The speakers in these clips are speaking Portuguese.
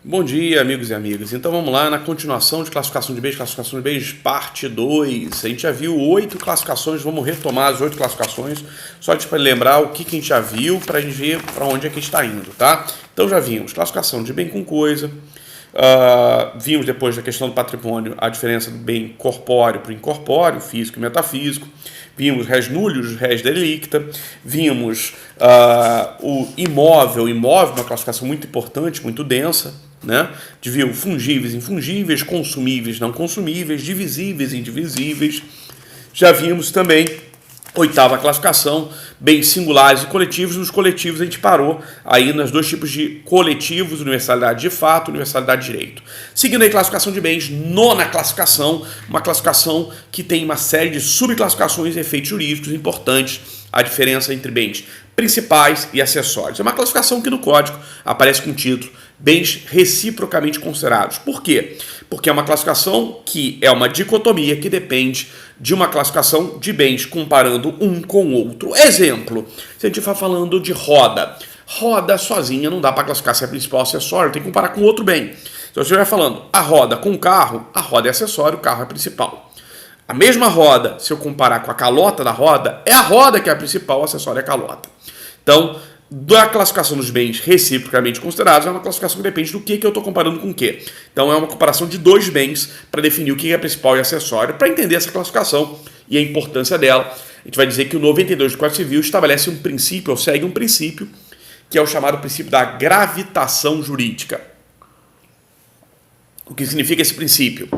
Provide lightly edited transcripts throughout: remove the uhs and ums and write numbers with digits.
Bom dia, amigos e amigas. Então vamos lá na continuação de classificação de bens, parte 2. A gente já viu 8 classificações, vamos retomar as 8 classificações, só para lembrar o que a gente já viu, para a gente ver para onde é que está indo, tá? Então já vimos classificação de bem com coisa, vimos depois da questão do patrimônio a diferença do bem corpóreo para o incorpóreo, físico e metafísico, vimos res nullius, res delicta, vimos o imóvel, uma classificação muito importante, muito densa, né? Viu fungíveis, infungíveis, consumíveis, não consumíveis, divisíveis, indivisíveis. Já vimos também oitava classificação, bens singulares e coletivos. Nos coletivos a gente parou aí nos dois tipos de coletivos, universalidade de fato, universalidade de direito. Seguindo aí classificação de bens, nona classificação, uma classificação que tem uma série de subclassificações e efeitos jurídicos importantes, a diferença entre bens principais e acessórios. É uma classificação que no código aparece com o título bens reciprocamente considerados. Por quê? Porque é uma classificação que é uma dicotomia que depende de uma classificação de bens comparando um com o outro. Exemplo, se a gente for falando de roda. Roda sozinha não dá para classificar se é principal ou acessório, tem que comparar com outro bem. Se você estiver falando a roda com o carro, a roda é acessório, o carro é principal. A mesma roda, se eu comparar com a calota da roda, é a roda que é a principal, o acessório é a calota. Então, da classificação dos bens reciprocamente considerados, é uma classificação que depende do que eu estou comparando com o que. Então, é uma comparação de dois bens para definir o que é principal e acessório. Para entender essa classificação e a importância dela, a gente vai dizer que o 92 do Código Civil estabelece um princípio, ou segue um princípio, que é o chamado princípio da gravitação jurídica. O que significa esse princípio?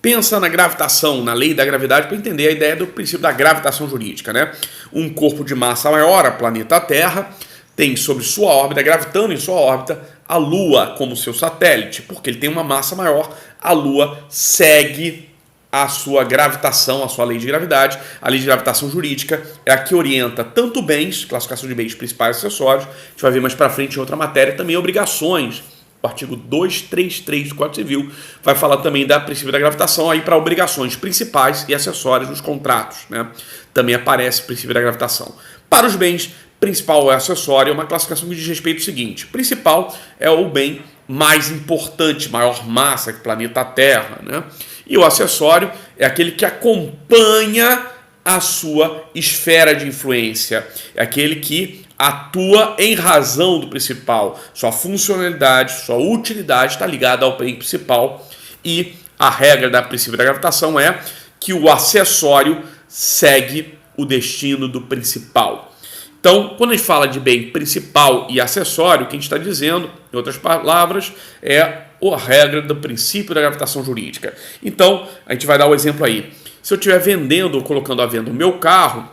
Pensa na gravitação, na lei da gravidade, para entender a ideia do princípio da gravitação jurídica, né? Um corpo de massa maior, a planeta Terra, tem sobre sua órbita, gravitando em sua órbita, a Lua como seu satélite. Porque ele tem uma massa maior, a Lua segue a sua gravitação, a sua lei de gravidade. A lei de gravitação jurídica é a que orienta tanto bens, classificação de bens principais e acessórios, a gente vai ver mais para frente em outra matéria, também obrigações. O artigo 233 do Código Civil vai falar também da princípio da gravitação aí para obrigações principais e acessórias nos contratos, né? Também aparece o princípio da gravitação. Para os bens, principal ou acessório é uma classificação que diz respeito ao seguinte: principal é o bem mais importante, maior massa que o planeta Terra, né? E o acessório é aquele que acompanha a sua esfera de influência, é aquele que atua em razão do principal. Sua funcionalidade, sua utilidade está ligada ao bem principal, e a regra da princípio da gravitação é que o acessório segue o destino do principal. Então, quando a gente fala de bem principal e acessório, o que a gente está dizendo, em outras palavras, é a regra do princípio da gravitação jurídica. Então, a gente vai dar o exemplo aí. Se eu estiver vendendo ou colocando à venda o meu carro,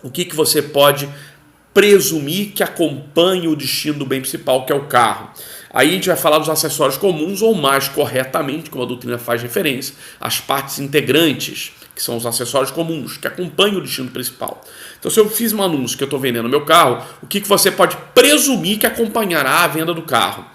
o que você pode presumir que acompanhe o destino do bem principal, que é o carro? Aí a gente vai falar dos acessórios comuns, ou mais corretamente, como a doutrina faz referência, as partes integrantes, que são os acessórios comuns, que acompanham o destino principal. Então, se eu fiz um anúncio que eu estou vendendo meu carro, o que você pode presumir que acompanhará a venda do carro?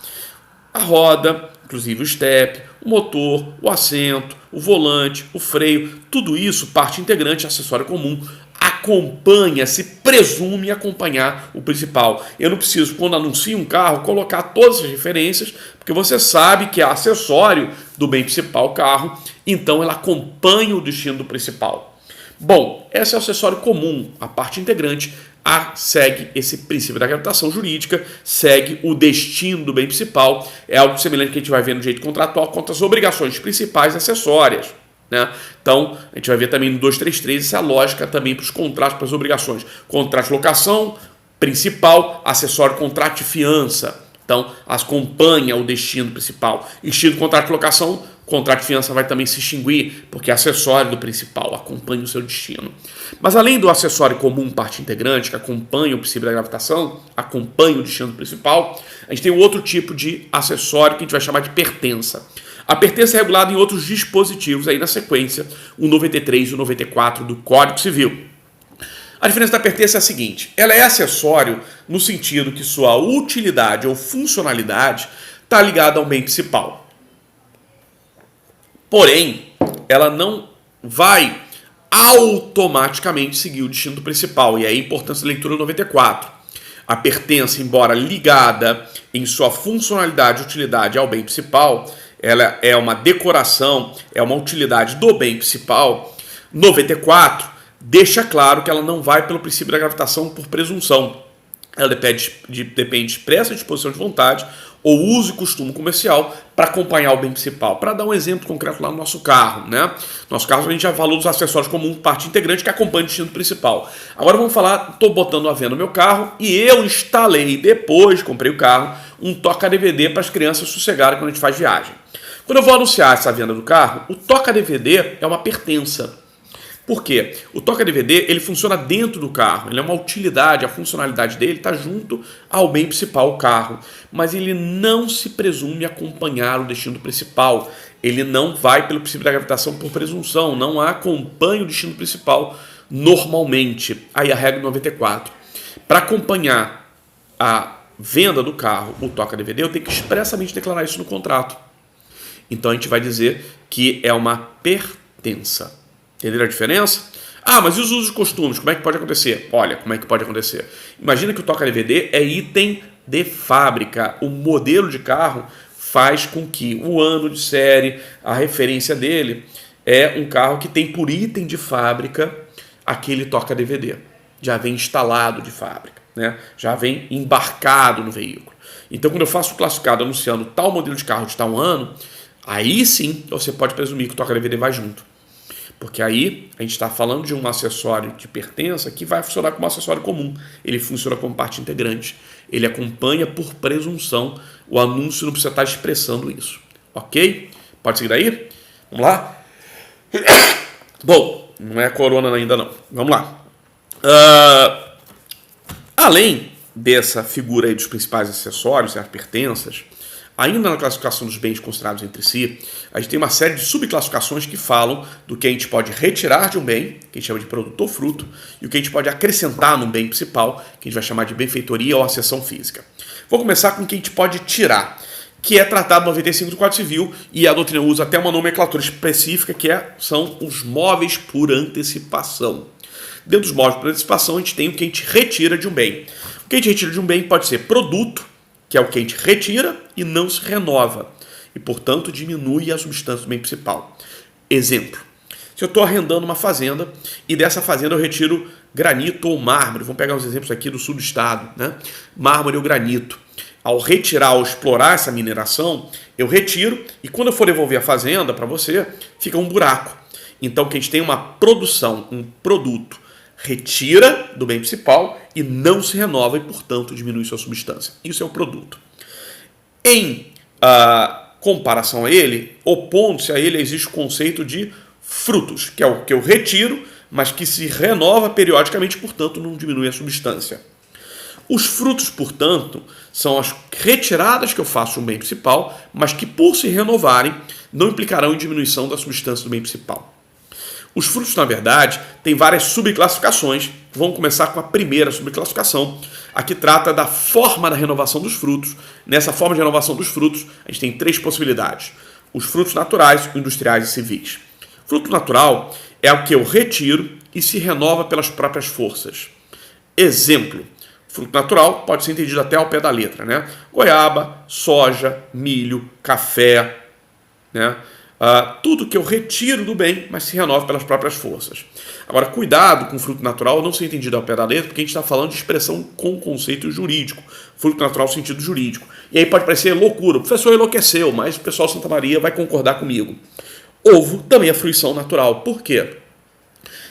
A roda, inclusive o step, o motor, o assento, o volante, o freio, tudo isso, parte integrante, acessório comum, acompanha, se presume acompanhar o principal. Eu não preciso, quando anuncio um carro, colocar todas as referências, porque você sabe que é acessório do bem principal, o carro, então ela acompanha o destino do principal. Bom, esse é o acessório comum, a parte integrante, segue esse princípio da gravitação jurídica, segue o destino do bem principal, é algo semelhante que a gente vai ver no direito contratual quanto às obrigações principais e acessórias, né? Então, a gente vai ver também no 233 essa lógica também para os contratos, para as obrigações. Contrato de locação, principal, acessório, contrato de fiança. Então, acompanha o destino principal. Estilo contrato de locação, contrato de fiança vai também se extinguir, porque é acessório do principal, acompanha o seu destino. Mas além do acessório comum, parte integrante, que acompanha o princípio da gravitação, acompanha o destino do principal, a gente tem outro tipo de acessório que a gente vai chamar de pertença. A pertença é regulada em outros dispositivos, aí na sequência, o 93 e o 94 do Código Civil. A diferença da pertença é a seguinte: ela é acessório no sentido que sua utilidade ou funcionalidade está ligada ao bem principal. Porém, ela não vai automaticamente seguir o destino do principal, e aí a importância da leitura 94. A pertença, embora ligada em sua funcionalidade e utilidade ao bem principal, ela é uma decoração, é uma utilidade do bem principal. 94 deixa claro que ela não vai pelo princípio da gravitação por presunção. Ela depende de expressa disposição de vontade ou uso e costume comercial para acompanhar o bem principal. Para dar um exemplo concreto lá no nosso carro, né? Nosso carro a gente já falou dos acessórios como parte integrante que acompanha o destino principal. Agora vamos falar, estou botando à venda o meu carro e eu instalei, depois comprei o carro, um toca-DVD para as crianças sossegarem quando a gente faz viagem. Quando eu vou anunciar essa venda do carro, o toca-DVD é uma pertença. Por quê? O toca-DVD ele funciona dentro do carro, ele é uma utilidade, a funcionalidade dele está junto ao bem principal, o carro. Mas ele não se presume acompanhar o destino principal. Ele não vai pelo princípio da gravitação por presunção, não acompanha o destino principal normalmente. Aí a regra 94. Para acompanhar a venda do carro, o toca-DVD, eu tenho que expressamente declarar isso no contrato. Então a gente vai dizer que é uma pertença. Entenderam a diferença? Ah, mas e os usos e costumes? Como é que pode acontecer? Olha, como é que pode acontecer. Imagina que o toca-DVD é item de fábrica. O modelo de carro faz com que o ano de série, a referência dele, é um carro que tem por item de fábrica aquele toca-DVD. Já vem instalado de fábrica, né? Já vem embarcado no veículo. Então, quando eu faço o classificado anunciando tal modelo de carro de tal ano, aí sim você pode presumir que o toca-DVD vai junto. Porque aí a gente está falando de um acessório de pertença que vai funcionar como acessório comum. Ele funciona como parte integrante. Ele acompanha por presunção. O anúncio não precisa estar expressando isso. Ok? Pode seguir daí? Vamos lá? Bom, não é corona ainda não. Vamos lá. Além dessa figura aí dos principais acessórios e as pertenças, ainda na classificação dos bens considerados entre si, a gente tem uma série de subclassificações que falam do que a gente pode retirar de um bem, que a gente chama de produto ou fruto, e o que a gente pode acrescentar num bem principal, que a gente vai chamar de benfeitoria ou acessão física. Vou começar com o que a gente pode tirar, que é tratado no 95 do Código Civil, e a doutrina usa até uma nomenclatura específica, que são os móveis por antecipação. Dentro dos móveis por antecipação, a gente tem o que a gente retira de um bem. O que a gente retira de um bem pode ser produto, que é o que a gente retira e não se renova, e, portanto, diminui a substância do bem principal. Exemplo, se eu estou arrendando uma fazenda e dessa fazenda eu retiro granito ou mármore, vamos pegar uns exemplos aqui do sul do estado, né? Mármore ou granito. Ao retirar ou explorar essa mineração, eu retiro e quando eu for devolver a fazenda para você, fica um buraco. Então, que a gente tem uma produção, um produto, retira do bem principal e não se renova e, portanto, diminui sua substância. Isso é o produto. Em comparação a ele, opondo-se a ele, existe o conceito de frutos, que é o que eu retiro, mas que se renova periodicamente, portanto, não diminui a substância. Os frutos, portanto, são as retiradas que eu faço de um bem principal, mas que, por se renovarem, não implicarão em diminuição da substância do bem principal. Os frutos, na verdade, têm várias subclassificações. Vamos começar com a primeira subclassificação. Aqui trata da forma da renovação dos frutos. Nessa forma de renovação dos frutos, a gente tem três possibilidades. Os frutos naturais, industriais e civis. Fruto natural é o que eu retiro e se renova pelas próprias forças. Exemplo. Fruto natural pode ser entendido até ao pé da letra, né? Goiaba, soja, milho, café, né? Tudo que eu retiro do bem, mas se renova pelas próprias forças. Agora, cuidado com fruto natural não ser entendido ao pé da letra, porque a gente está falando de expressão com conceito jurídico. Fruto natural no sentido jurídico. E aí pode parecer loucura. O professor enlouqueceu, mas o pessoal de Santa Maria vai concordar comigo. Ovo também é fruição natural. Por quê?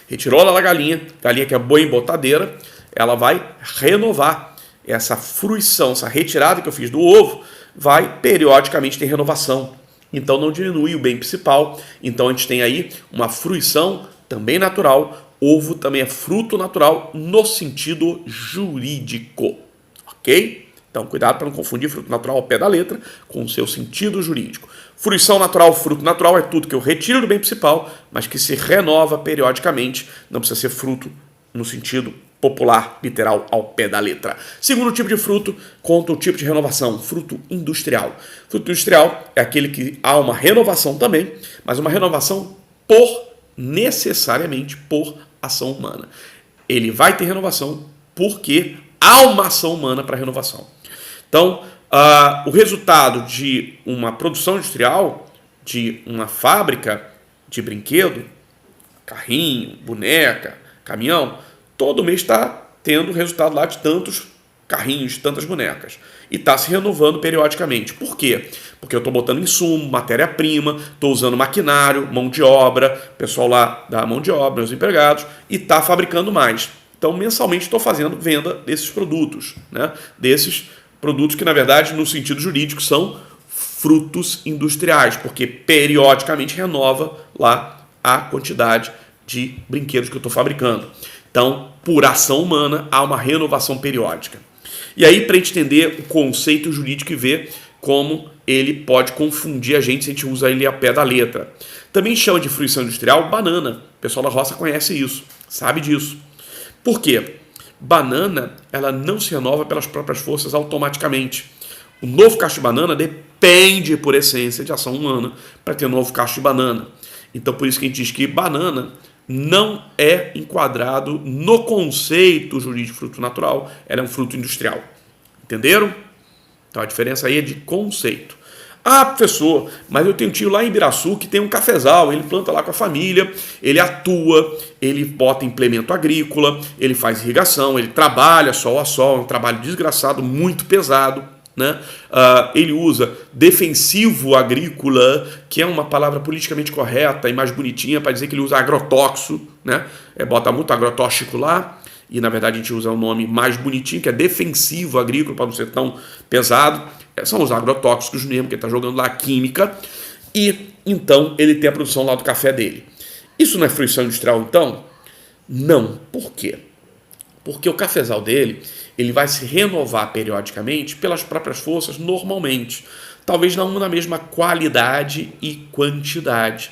Retirou da galinha que é boa embotadeira, ela vai renovar. Essa fruição, essa retirada que eu fiz do ovo, vai periodicamente ter renovação. Então não diminui o bem principal. Então a gente tem aí uma fruição também natural. Ovo também é fruto natural no sentido jurídico. Ok? Então cuidado para não confundir fruto natural ao pé da letra com o seu sentido jurídico. Fruição natural, fruto natural é tudo que eu retiro do bem principal, mas que se renova periodicamente. Não precisa ser fruto no sentido popular, literal, ao pé da letra. Segundo tipo de fruto, conta o tipo de renovação, fruto industrial. Fruto industrial é aquele que há uma renovação também, mas uma renovação necessariamente por ação humana. Ele vai ter renovação porque há uma ação humana para a renovação. Então, o resultado de uma produção industrial, de uma fábrica de brinquedo, carrinho, boneca, caminhão, todo mês está tendo resultado lá de tantos carrinhos, de tantas bonecas. E está se renovando periodicamente. Por quê? Porque eu estou botando insumo, matéria-prima, estou usando maquinário, mão de obra, pessoal lá da mão de obra, meus empregados, e está fabricando mais. Então, mensalmente, estou fazendo venda desses produtos, né? Desses produtos que, na verdade, no sentido jurídico, são frutos industriais, porque periodicamente renova lá a quantidade de brinquedos que eu estou fabricando. Então, por ação humana, há uma renovação periódica. E aí, para entender o conceito jurídico e ver como ele pode confundir a gente se a gente usa ele a pé da letra. Também chama de fruição industrial banana. O pessoal da roça conhece isso, sabe disso. Por quê? Banana, ela não se renova pelas próprias forças automaticamente. O novo cacho de banana depende, por essência, de ação humana para ter um novo cacho de banana. Então, por isso que a gente diz que banana não é enquadrado no conceito jurídico de fruto natural, ela é um fruto industrial. Entenderam? Então, a diferença aí é de conceito. Ah, professor, mas eu tenho um tio lá em Ibiraçu que tem um cafezal, ele planta lá com a família, ele atua, ele bota implemento agrícola, ele faz irrigação, ele trabalha sol a sol, é um trabalho desgraçado, muito pesado, né? Ele usa defensivo agrícola, que é uma palavra politicamente correta e mais bonitinha para dizer que ele usa agrotóxico, né? Bota muito agrotóxico lá, e na verdade a gente usa o nome mais bonitinho, que é defensivo agrícola, para não ser tão pesado. São os agrotóxicos mesmo, que ele está jogando lá a química, e então ele tem a produção lá do café dele. Isso não é fruição industrial, então? Não. Por quê? Porque o cafezal dele ele vai se renovar periodicamente pelas próprias forças normalmente. Talvez não na mesma qualidade e quantidade.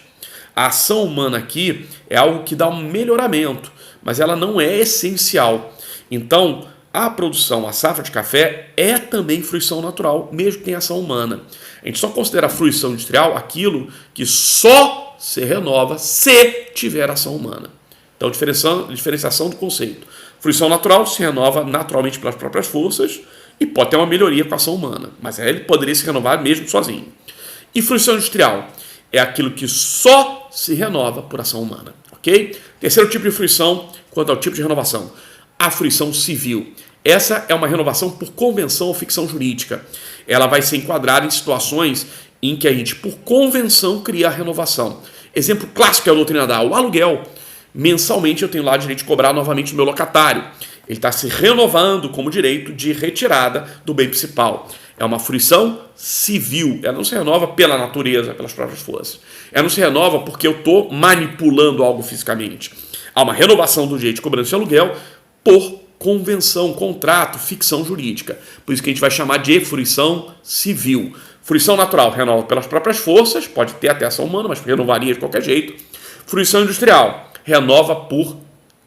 A ação humana aqui é algo que dá um melhoramento, mas ela não é essencial. Então, a produção, a safra de café é também fruição natural, mesmo que tenha ação humana. A gente só considera fruição industrial aquilo que só se renova se tiver ação humana. Então, diferenciação do conceito. Fruição natural se renova naturalmente pelas próprias forças e pode ter uma melhoria com a ação humana, mas ele poderia se renovar mesmo sozinho. E fruição industrial é aquilo que só se renova por ação humana, ok? Terceiro tipo de fruição, quanto ao tipo de renovação, a fruição civil. Essa é uma renovação por convenção ou ficção jurídica. Ela vai ser enquadrada em situações em que a gente, por convenção, cria a renovação. Exemplo clássico é a doutrina da o aluguel. Mensalmente eu tenho lá direito de cobrar novamente o meu locatário. Ele está se renovando como direito de retirada do bem principal. É uma fruição civil. Ela não se renova pela natureza, pelas próprias forças. Ela não se renova porque eu estou manipulando algo fisicamente. Há uma renovação do direito de cobrança de aluguel por convenção, contrato, ficção jurídica. Por isso que a gente vai chamar de fruição civil. Fruição natural renova pelas próprias forças, pode ter até ação humana, mas renovaria de qualquer jeito. Fruição industrial renova por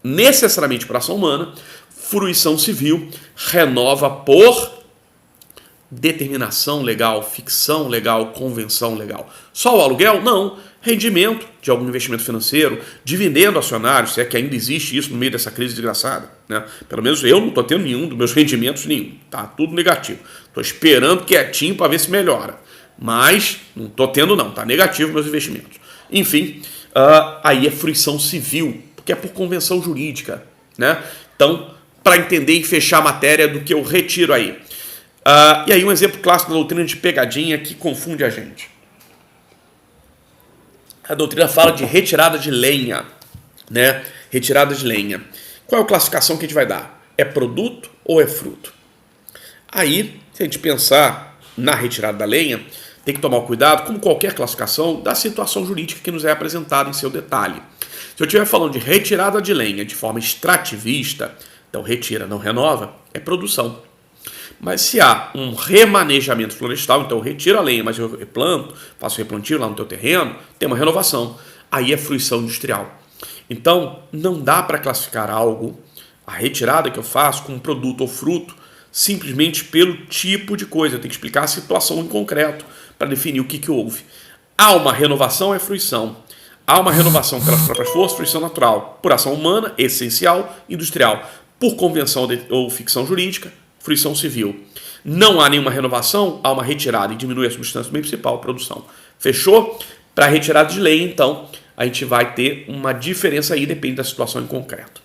necessariamente por ação humana. Fruição civil renova por determinação legal, ficção legal, convenção legal. Só o aluguel? Não. Rendimento de algum investimento financeiro, dividendo acionário, se é que ainda existe isso no meio dessa crise desgraçada, né? Pelo menos eu não estou tendo nenhum dos meus rendimentos, nenhum. Tá tudo negativo. Estou esperando quietinho para ver se melhora. Mas não estou tendo não, tá negativo meus investimentos. Enfim, aí é fruição civil, porque é por convenção jurídica, né? Então, para entender e fechar a matéria do que eu retiro aí. E aí um exemplo clássico da doutrina de pegadinha que confunde a gente. A doutrina fala de retirada de lenha, né? Retirada de lenha. Qual é a classificação que a gente vai dar? É produto ou é fruto? Aí, se a gente pensar na retirada da lenha, tem que tomar cuidado, como qualquer classificação, da situação jurídica que nos é apresentada em seu detalhe. Se eu estiver falando de retirada de lenha de forma extrativista, então retira, não renova, é produção. Mas se há um remanejamento florestal, então eu retiro a lenha, mas eu replanto, faço replantio lá no teu terreno, tem uma renovação. Aí é fruição industrial. Então, não dá para classificar algo, a retirada que eu faço, como produto ou fruto, simplesmente pelo tipo de coisa. Eu tenho que explicar a situação em concreto para definir o que houve. Há uma renovação, é fruição. Há uma renovação pelas próprias forças, fruição natural. Por ação humana, essencial, industrial. por convenção ou ficção jurídica, fruição civil. Não há nenhuma renovação, há uma retirada e diminui a substância do bem principal, produção. Fechou? Para retirada de lei, então, a gente vai ter uma diferença aí, depende da situação em concreto.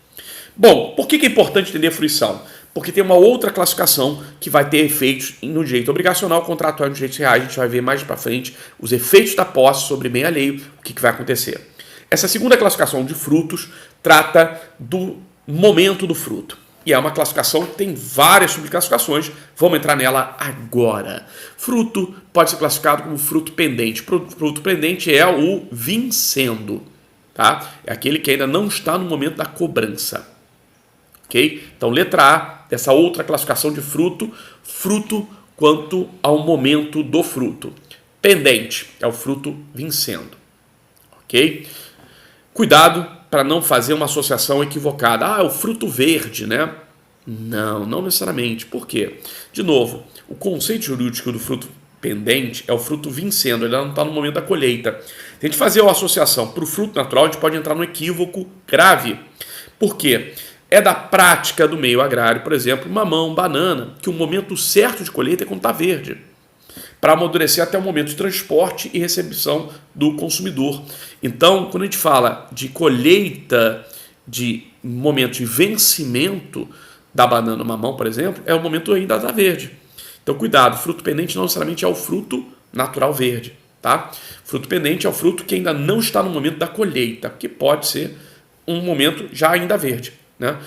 Bom, por que é importante entender fruição? Porque tem uma outra classificação que vai ter efeitos no direito obrigacional, contratual e nos direitos reais. A gente vai ver mais para frente os efeitos da posse sobre bem alheio, o que vai acontecer. Essa segunda classificação de frutos trata do momento do fruto. E é uma classificação que tem várias subclassificações. Vamos entrar nela agora. Fruto pode ser classificado como fruto pendente. Fruto pendente é o vincendo, tá? É aquele que ainda não está no momento da cobrança. Ok? Então, letra A, dessa outra classificação de fruto, fruto quanto ao momento do fruto. Pendente é o fruto vincendo. Ok? Cuidado para não fazer uma associação equivocada. Ah, é o fruto verde, né? Não necessariamente. Por quê? De novo, o conceito jurídico do fruto pendente é o fruto vincendo, ele não está no momento da colheita. Se a gente fazer uma associação para o fruto natural, a gente pode entrar num equívoco grave. Por quê? É da prática do meio agrário, por exemplo, mamão, banana, que o momento certo de colheita é quando está verde, para amadurecer até o momento de transporte e recepção do consumidor. Então, quando a gente fala de colheita, de momento de vencimento da banana ou mamão, por exemplo, é o momento ainda da verde. Então, cuidado, fruto pendente não necessariamente é o fruto natural verde, tá? Fruto pendente é o fruto que ainda não está no momento da colheita, que pode ser um momento já ainda verde, né?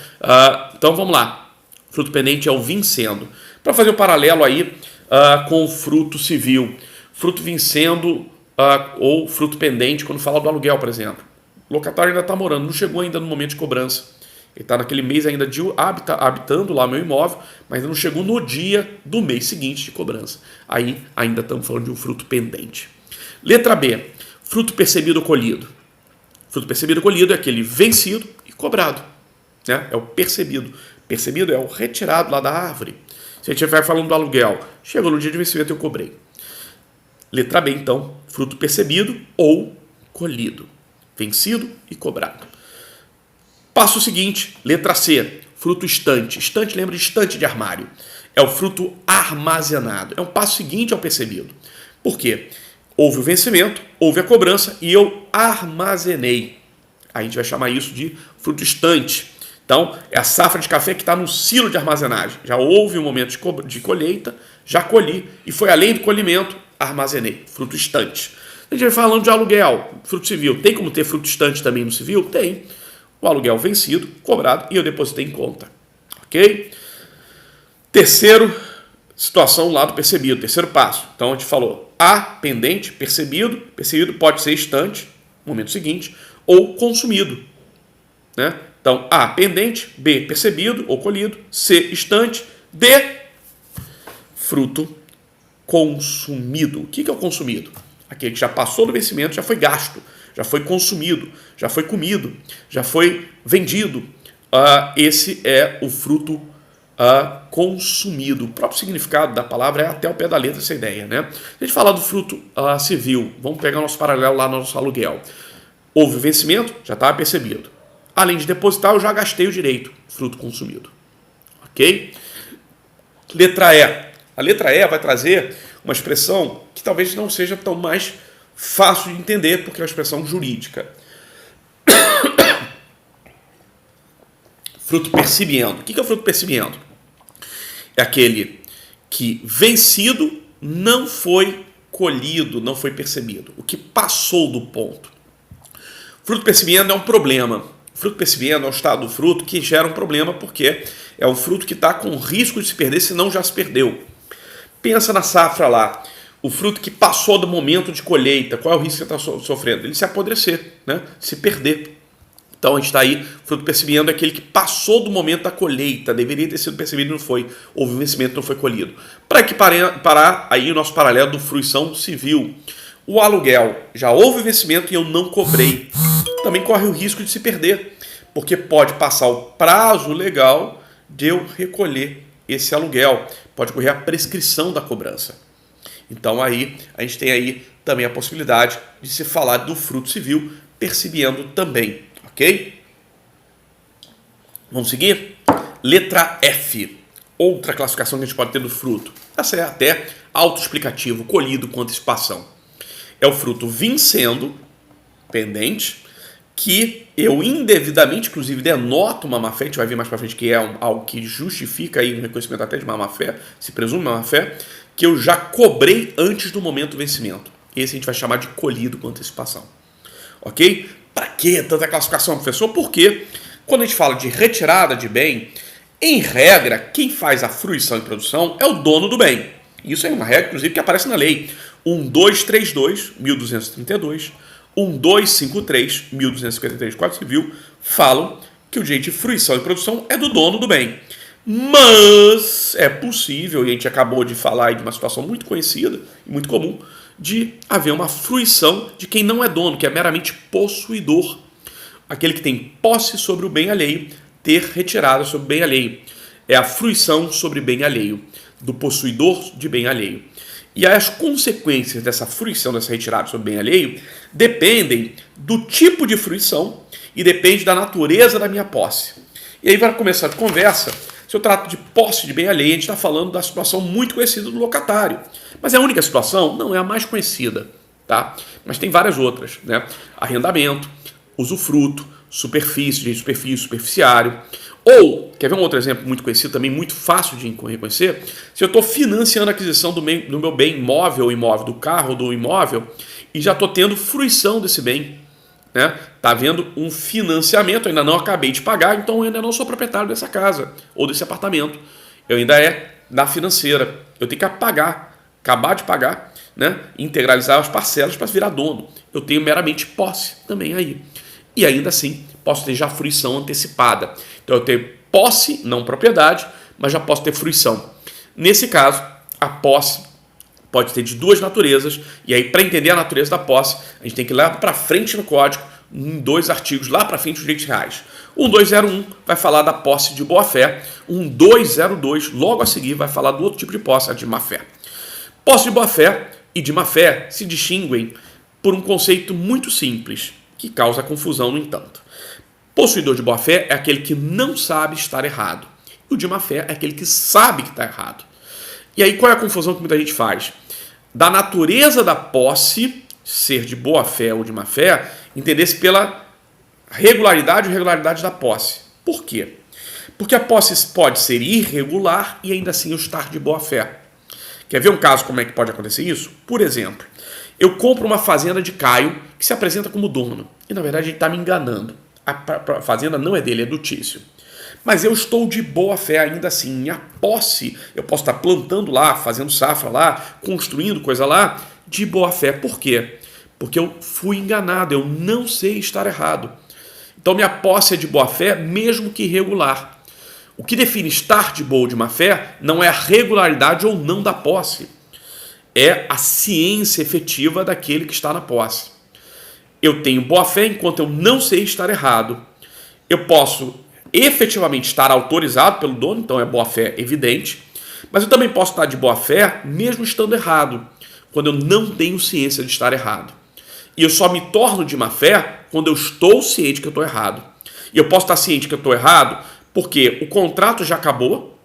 Então, vamos lá. Fruto pendente é o vincendo. Para fazer o paralelo aí, com o fruto civil, fruto vincendo ou fruto pendente, quando fala do aluguel, por exemplo. O locatário ainda está morando, não chegou ainda no momento de cobrança. Ele está naquele mês ainda de habitando lá meu imóvel, mas ainda não chegou no dia do mês seguinte de cobrança. Aí ainda estamos falando de um fruto pendente. Letra B, fruto percebido ou colhido. Fruto percebido ou colhido é aquele vencido e cobrado, né? É o percebido. Percebido é o retirado lá da árvore. Se a gente vai falando do aluguel, chegou no dia de vencimento eu cobrei. Letra B, então, fruto percebido ou colhido. Vencido e cobrado. Passo seguinte, letra C, fruto estante. Estante, lembra de estante de armário. É o fruto armazenado. É um passo seguinte ao percebido. Por quê? Houve o vencimento, houve a cobrança e eu armazenei. A gente vai chamar isso de fruto estante. Então, é a safra de café que está no silo de armazenagem. Já houve um momento de colheita, já colhi, e foi além do colhimento, armazenei. Fruto estante. A gente vai falando de aluguel, fruto civil. Tem como ter fruto estante também no civil? Tem. O aluguel vencido, cobrado, e eu depositei em conta. Ok? Terceiro situação lá do percebido, terceiro passo. Então, a gente falou A, pendente, percebido. Percebido pode ser estante, momento seguinte, ou consumido, né? Então, A, pendente, B, percebido ou colhido, C, estante, D, fruto consumido. O que é o consumido? Aquele que já passou do vencimento, já foi gasto, já foi consumido, já foi comido, já foi vendido. Esse é o fruto consumido. O próprio significado da palavra é até o pé da letra essa ideia, né? Se a gente falar do fruto civil, vamos pegar o nosso paralelo lá no nosso aluguel. Houve vencimento, já estava percebido. Além de depositar, eu já gastei o direito, fruto consumido. Ok? Letra E. A letra E vai trazer uma expressão que talvez não seja tão mais fácil de entender, porque é uma expressão jurídica. Fruto percibiendo. O que é o fruto percibiendo? É aquele que vencido não foi colhido, não foi percebido. O que passou do ponto. Fruto percibiendo é um problema. Fruto percebiendo é o estado do fruto que gera um problema, porque é um fruto que está com risco de se perder, se não já se perdeu. Pensa na safra lá, o fruto que passou do momento de colheita, qual é o risco que você está sofrendo? Ele se apodrecer, né? Se perder. Então a gente está aí, fruto percebendo é aquele que passou do momento da colheita, deveria ter sido percebido e não foi, houve um vencimento, não foi colhido. Para equiparar aí o nosso paralelo do fruição civil. O aluguel, já houve vencimento e eu não cobrei. Também corre o risco de se perder, porque pode passar o prazo legal de eu recolher esse aluguel. Pode ocorrer a prescrição da cobrança. Então aí a gente tem aí também a possibilidade de se falar do fruto civil percebendo também, ok? Vamos seguir? Letra F. Outra classificação que a gente pode ter do fruto. Essa é até autoexplicativo, colhido com antecipação. É o fruto vincendo, pendente, que eu indevidamente, inclusive, denoto uma má-fé. A gente vai ver mais para frente que é algo que justifica aí um reconhecimento até de uma má-fé, se presume uma má-fé, que eu já cobrei antes do momento do vencimento. Esse a gente vai chamar de colhido com antecipação. Ok? Para que tanta classificação, professor? Porque quando a gente fala de retirada de bem, em regra, quem faz a fruição e produção é o dono do bem. Isso é uma regra, inclusive, que aparece na lei 1232, 1232, 1253, 1253, Código Civil, falam que o direito de fruição e produção é do dono do bem. Mas é possível, e a gente acabou de falar aí de uma situação muito conhecida e muito comum, de haver uma fruição de quem não é dono, que é meramente possuidor. Aquele que tem posse sobre o bem alheio, ter retirada sobre o bem alheio. É a fruição sobre bem alheio, do possuidor de bem alheio. E as consequências dessa fruição, dessa retirada sobre bem alheio, dependem do tipo de fruição e depende da natureza da minha posse. E aí vai começar a conversa. Se eu trato de posse de bem alheio, a gente está falando da situação muito conhecida do locatário. Mas é a única situação? Não, é a mais conhecida, tá? Mas tem várias outras, né? Arrendamento, usufruto, superfície, direito de superfície, superficiário. Ou, quer ver um outro exemplo muito conhecido, também muito fácil de reconhecer? Se eu estou financiando a aquisição do meu bem móvel ou imóvel, do carro ou do imóvel, e já estou tendo fruição desse bem, né? Tá havendo um financiamento, eu ainda não acabei de pagar, então eu ainda não sou proprietário dessa casa ou desse apartamento. Eu ainda é da financeira. Eu tenho que acabar de pagar, né? Integralizar as parcelas para virar dono. Eu tenho meramente posse também aí. E ainda assim, posso ter já fruição antecipada. Então eu tenho posse, não propriedade, mas já posso ter fruição. Nesse caso, a posse pode ter de duas naturezas, e aí para entender a natureza da posse, a gente tem que ir lá para frente no código, em dois artigos, lá para frente os direitos reais. 1201 vai falar da posse de boa-fé, 1202, logo a seguir, vai falar do outro tipo de posse, a de má-fé. Posse de boa-fé e de má-fé se distinguem por um conceito muito simples, que causa confusão, no entanto. Possuidor de boa-fé é aquele que não sabe estar errado. E o de má-fé é aquele que sabe que está errado. E aí qual é a confusão que muita gente faz? Da natureza da posse, ser de boa-fé ou de má-fé, entender-se pela regularidade ou irregularidade da posse. Por quê? Porque a posse pode ser irregular e ainda assim eu estar de boa-fé. Quer ver um caso como é que pode acontecer isso? Por exemplo, eu compro uma fazenda de Caio que se apresenta como dono. E na verdade ele está me enganando. A fazenda não é dele, é do Tício. Mas eu estou de boa fé ainda assim. Minha posse, eu posso estar plantando lá, fazendo safra lá, construindo coisa lá, de boa fé. Por quê? Porque eu fui enganado, eu não sei estar errado. Então minha posse é de boa fé, mesmo que irregular. O que define estar de boa ou de má fé não é a regularidade ou não da posse. É a ciência efetiva daquele que está na posse. Eu tenho boa fé enquanto eu não sei estar errado. Eu posso efetivamente estar autorizado pelo dono, então é boa fé evidente, mas eu também posso estar de boa fé mesmo estando errado, quando eu não tenho ciência de estar errado. E eu só me torno de má fé quando eu estou ciente que eu estou errado. E eu posso estar ciente que eu estou errado porque o contrato já acabou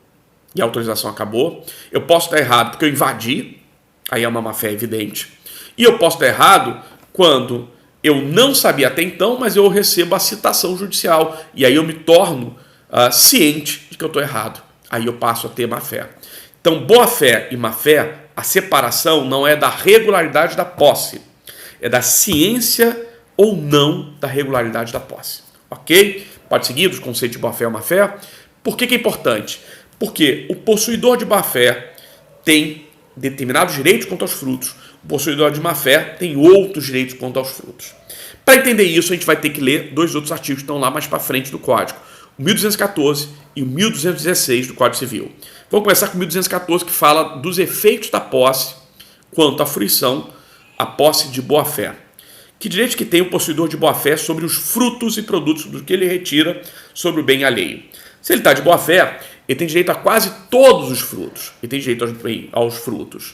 e a autorização acabou. Eu posso estar errado porque eu invadi, aí é uma má fé evidente. E eu posso estar errado quando eu não sabia até então, mas eu recebo a citação judicial. E aí eu me torno ciente de que eu estou errado. Aí eu passo a ter má fé. Então, boa fé e má fé, a separação não é da regularidade da posse. É da ciência ou não da regularidade da posse. Ok? Pode seguir os conceitos de boa fé ou má fé? Por que é importante? Porque o possuidor de boa fé tem determinados direitos quanto aos frutos. O possuidor de má fé tem outros direitos quanto aos frutos. Para entender isso, a gente vai ter que ler dois outros artigos que estão lá mais para frente do Código. O 1214 e o 1216 do Código Civil. Vamos começar com o 1214, que fala dos efeitos da posse quanto à fruição, a posse de boa-fé. Que direito que tem o possuidor de boa-fé sobre os frutos e produtos do que ele retira sobre o bem alheio? Se ele está de boa-fé, ele tem direito a quase todos os frutos. Ele tem direito aos frutos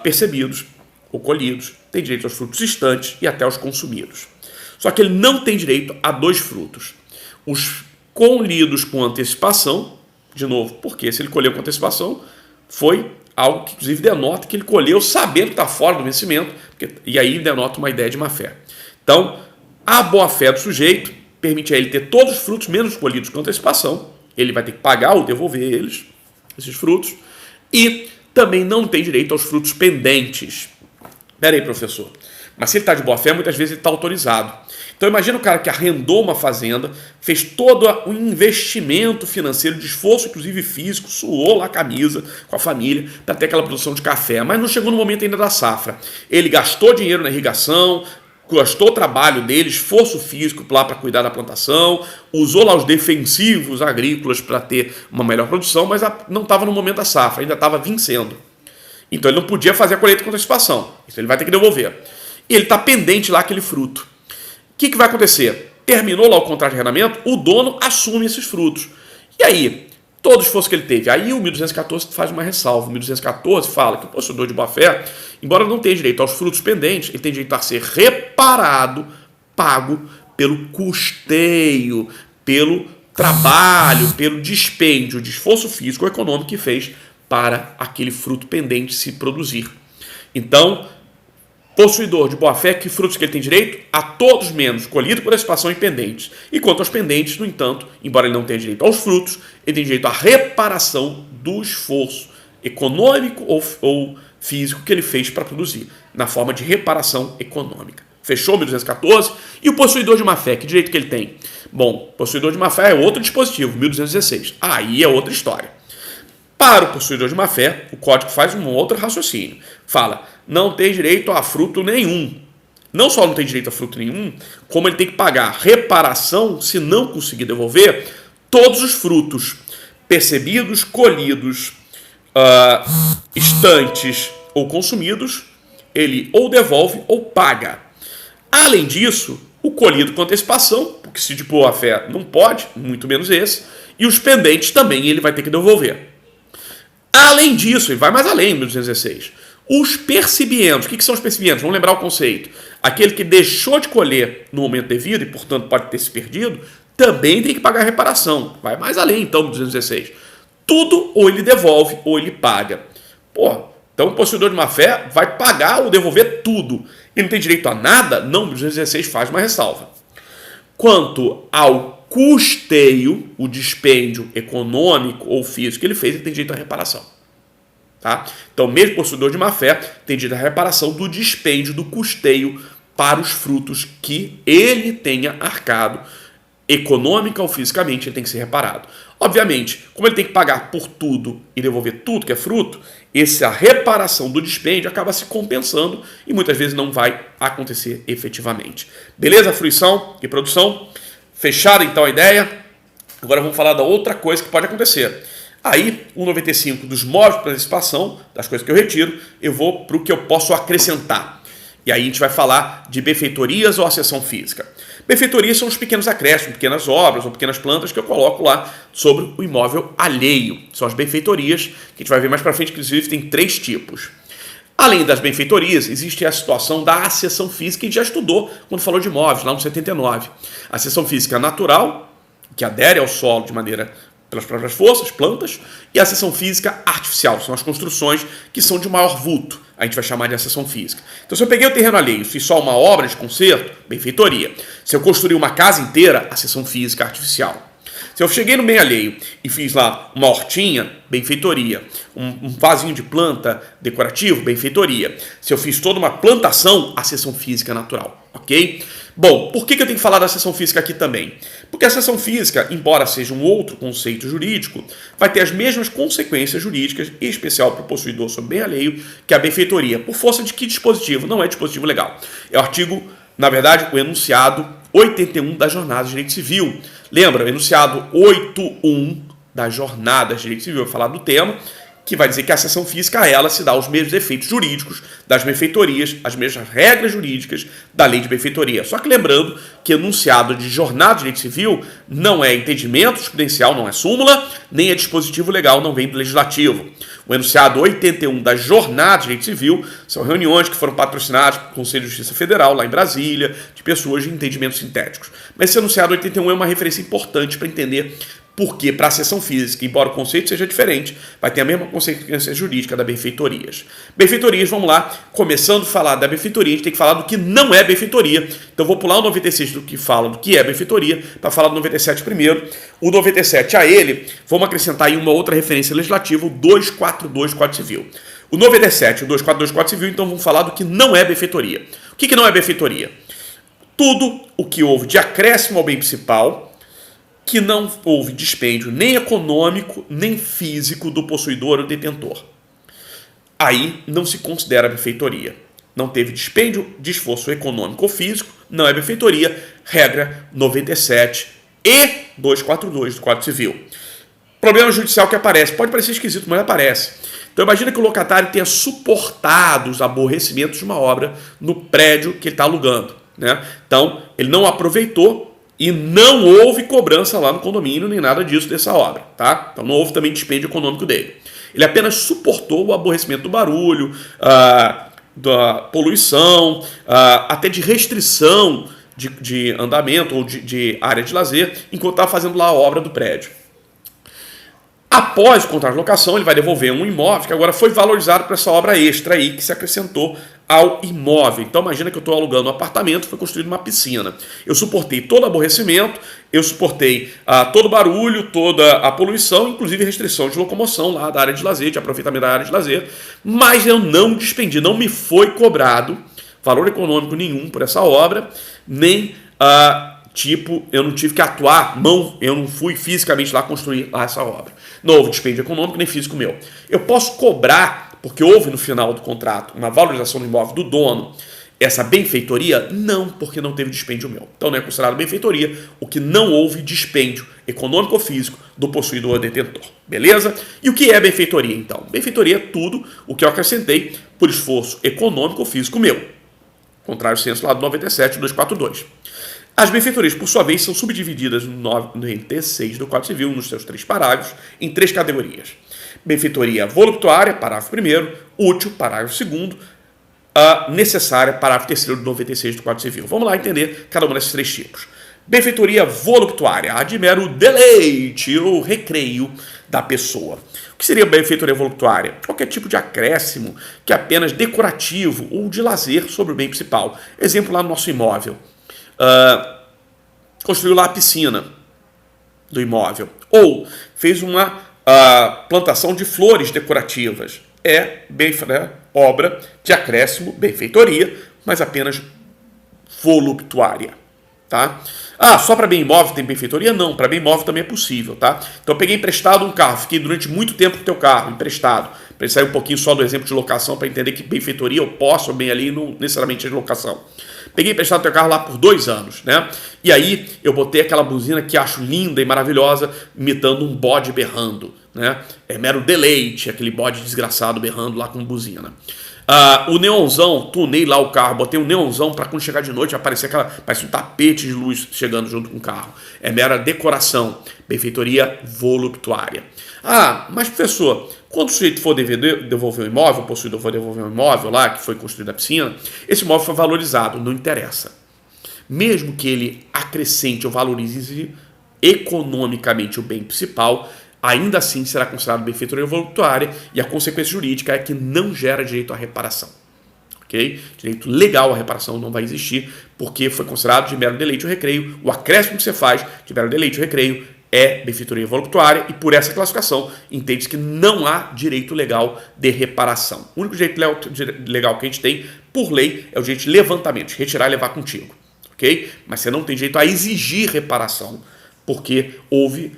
percebidos ou colhidos, tem direito aos frutos estantes e até aos consumidos. Só que ele não tem direito a dois frutos: os colhidos com antecipação, de novo, porque se ele colheu com antecipação, foi algo que inclusive denota que ele colheu sabendo que está fora do vencimento, e aí denota uma ideia de má-fé. Então, a boa-fé do sujeito permite a ele ter todos os frutos menos colhidos com antecipação, ele vai ter que pagar ou devolver esses frutos, e também não tem direito aos frutos pendentes. Pera aí, professor, mas se ele está de boa-fé, muitas vezes ele está autorizado. Então imagina o cara que arrendou uma fazenda, fez todo o investimento financeiro, de esforço inclusive físico, suou lá a camisa com a família para ter aquela produção de café, mas não chegou no momento ainda da safra. Ele gastou dinheiro na irrigação, gastou o trabalho dele, esforço físico lá para cuidar da plantação, usou lá os defensivos agrícolas para ter uma melhor produção, mas não estava no momento da safra, ainda estava vencendo. Então ele não podia fazer a colheita com antecipação, isso ele vai ter que devolver. E ele está pendente lá aquele fruto. O que vai acontecer? Terminou lá o contrato de arrendamento, o dono assume esses frutos. E aí, todo o esforço que ele teve, aí o 1214 faz uma ressalva. O 1214 fala que o possuidor de boa-fé, embora não tenha direito aos frutos pendentes, ele tem direito a ser reparado, pago pelo custeio, pelo trabalho, pelo dispêndio de esforço físico ou econômico que fez para aquele fruto pendente se produzir. Então, possuidor de boa-fé, que frutos que ele tem direito? A todos menos colhido por antecipação e pendentes. E quanto aos pendentes, no entanto, embora ele não tenha direito aos frutos, ele tem direito à reparação do esforço econômico ou físico que ele fez para produzir, na forma de reparação econômica. Fechou 1214? E o possuidor de má-fé, que direito que ele tem? Bom, possuidor de má-fé é outro dispositivo, 1216. Aí é outra história. Para o possuidor de má-fé, o código faz um outro raciocínio. Fala, não tem direito a fruto nenhum. Não só não tem direito a fruto nenhum, como ele tem que pagar reparação, se não conseguir devolver, todos os frutos percebidos, colhidos, estantes ou consumidos, ele ou devolve ou paga. Além disso, o colhido com antecipação, porque se de boa-fé não pode, muito menos esse, e os pendentes também ele vai ter que devolver. Além disso, ele vai mais além, 1216. Os percibientos, o que são os percibientos? Vamos lembrar o conceito. Aquele que deixou de colher no momento devido e, portanto, pode ter se perdido, também tem que pagar a reparação. Vai mais além, então, 1216. Tudo ou ele devolve ou ele paga. Então o possuidor de má-fé vai pagar ou devolver tudo. Ele não tem direito a nada? Não, 1216 faz uma ressalva. Quanto ao custeio, o dispêndio econômico ou físico que ele fez, ele tem direito à reparação. Tá? Então, mesmo possuidor de má-fé tem direito à reparação do dispêndio, do custeio para os frutos que ele tenha arcado, econômica ou fisicamente, ele tem que ser reparado. Obviamente, como ele tem que pagar por tudo e devolver tudo que é fruto, essa reparação do dispêndio acaba se compensando e muitas vezes não vai acontecer efetivamente. Beleza? Fruição e produção. Fechada então a ideia? Agora vamos falar da outra coisa que pode acontecer. Aí, 1,95 dos móveis para antecipação, das coisas que eu retiro, eu vou para o que eu posso acrescentar. E aí a gente vai falar de benfeitorias ou acessão física. Benfeitorias são os pequenos acréscimos, pequenas obras ou pequenas plantas que eu coloco lá sobre o imóvel alheio. São as benfeitorias, que a gente vai ver mais para frente, que inclusive tem 3 tipos. Além das benfeitorias, existe a situação da acessão física, que a gente já estudou quando falou de imóveis, lá no 79. A acessão física natural, que adere ao solo de maneira pelas próprias forças, plantas, e a acessão física artificial, são as construções que são de maior vulto, a gente vai chamar de acessão física. Então, se eu peguei o terreno alheio e fiz só uma obra de conserto, benfeitoria. Se eu construí uma casa inteira, acessão física artificial. Se eu cheguei no meio alheio e fiz lá uma hortinha, benfeitoria. Um vasinho de planta decorativo, benfeitoria. Se eu fiz toda uma plantação, acessão física natural, ok? Bom, por que eu tenho que falar da acessão física aqui também? Porque a acessão física, embora seja um outro conceito jurídico, vai ter as mesmas consequências jurídicas, em especial para o possuidor sobre bem alheio, que a benfeitoria. Por força de que dispositivo? Não é dispositivo legal. É o artigo, na verdade, o enunciado 81 da Jornada de Direito Civil. Lembra? O enunciado 81 da Jornada de Direito Civil, eu vou falar do tema, que vai dizer que a cessão física, a ela se dá os mesmos efeitos jurídicos das benfeitorias, as mesmas regras jurídicas da lei de benfeitoria. Só que lembrando que enunciado de jornada de direito civil não é entendimento jurisprudencial, não é súmula, nem é dispositivo legal, não vem do legislativo. O enunciado 81 da jornada de direito civil são reuniões que foram patrocinadas pelo Conselho de Justiça Federal, lá em Brasília, de pessoas de entendimentos sintéticos. Mas esse enunciado 81 é uma referência importante para entender porque para a seção física, embora o conceito seja diferente, vai ter a mesma consequência jurídica da benfeitorias. Benfeitorias, vamos lá, começando a falar da benfeitoria, a gente tem que falar do que não é benfeitoria. Então vou pular o 96 do que fala do que é benfeitoria, para falar do 97 primeiro. O 97 a ele, vamos acrescentar aí uma outra referência legislativa, o 242 do Código Civil. O 97 e o 242 do Código Civil, então vamos falar do que não é benfeitoria. O que não é benfeitoria? Tudo o que houve de acréscimo ao bem principal, que não houve dispêndio nem econômico, nem físico do possuidor ou detentor. Aí não se considera benfeitoria. Não teve dispêndio de esforço econômico ou físico, não é benfeitoria, regra 97 e 242 do Código Civil. Problema judicial que aparece, pode parecer esquisito, mas aparece. Então imagina que o locatário tenha suportado os aborrecimentos de uma obra no prédio que ele está alugando, né? Então ele não aproveitou e não houve cobrança lá no condomínio, nem nada disso dessa obra, tá? Então não houve também dispêndio econômico dele. Ele apenas suportou o aborrecimento do barulho, da poluição, até de restrição de andamento ou de área de lazer, enquanto estava fazendo lá a obra do prédio. Após o contrato de locação, ele vai devolver um imóvel que agora foi valorizado por essa obra extra aí que se acrescentou ao imóvel. Então imagina que eu estou alugando um apartamento, foi construído uma piscina. Eu suportei todo o aborrecimento, eu suportei todo o barulho, toda a poluição, inclusive restrição de locomoção lá da área de lazer, de aproveitamento da área de lazer, mas eu não dispendi, não me foi cobrado valor econômico nenhum por essa obra, nem eu não tive que atuar, eu não fui fisicamente lá construir essa obra. Não houve dispêndio econômico nem físico meu. Eu posso cobrar, porque houve no final do contrato uma valorização do imóvel do dono, essa benfeitoria? Não, porque não teve dispêndio meu. Então não é considerado benfeitoria o que não houve dispêndio econômico ou físico do possuidor ou detentor. Beleza? E o que é benfeitoria então? Benfeitoria é tudo o que eu acrescentei por esforço econômico ou físico meu. Contrário senso lá do 97 e 242. As benfeitorias, por sua vez, são subdivididas no 96 do Código Civil, nos seus 3 parágrafos, em 3 categorias. Benfeitoria voluptuária, parágrafo 1º, útil, parágrafo 2º, necessária, parágrafo 3º do 96 do Código Civil. Vamos lá entender cada um desses 3 tipos. Benfeitoria voluptuária, a de mero deleite ou recreio da pessoa. O que seria benfeitoria voluptuária? Qualquer tipo de acréscimo que é apenas decorativo ou de lazer sobre o bem principal. Exemplo lá no nosso imóvel. Construiu lá a piscina do imóvel, ou fez uma plantação de flores decorativas. Obra de acréscimo, benfeitoria, mas apenas voluptuária. Tá? Só para bem imóvel tem benfeitoria? Não, para bem imóvel também é possível. Tá? Então eu peguei emprestado um carro, fiquei durante muito tempo com o teu carro emprestado, para ele sair um pouquinho só do exemplo de locação, para entender que benfeitoria eu posso bem ali, não necessariamente é de locação. Peguei emprestado teu carro lá por 2 anos, né? E aí eu botei aquela buzina que acho linda e maravilhosa, imitando um bode berrando, né? É mero deleite, aquele bode desgraçado berrando lá com buzina. O neonzão, tunei lá o carro, botei um neonzão para quando chegar de noite aparecer parece um tapete de luz chegando junto com o carro. É mera decoração, benfeitoria voluptuária. Mas professor, quando o sujeito for devolver o imóvel, o possuidor for devolver o imóvel lá, que foi construído a piscina, esse imóvel foi valorizado, não interessa. Mesmo que ele acrescente ou valorize economicamente o bem principal, ainda assim será considerado benfeitoria voluptuária e a consequência jurídica é que não gera direito à reparação. Okay? Direito legal à reparação não vai existir porque foi considerado de mero deleite ou recreio. O acréscimo que você faz de mero deleite ou recreio é benfeitoria voluptuária e por essa classificação entende-se que não há direito legal de reparação. O único direito legal que a gente tem, por lei, é o direito de levantamento, de retirar e levar contigo. Okay? Mas você não tem direito a exigir reparação porque houve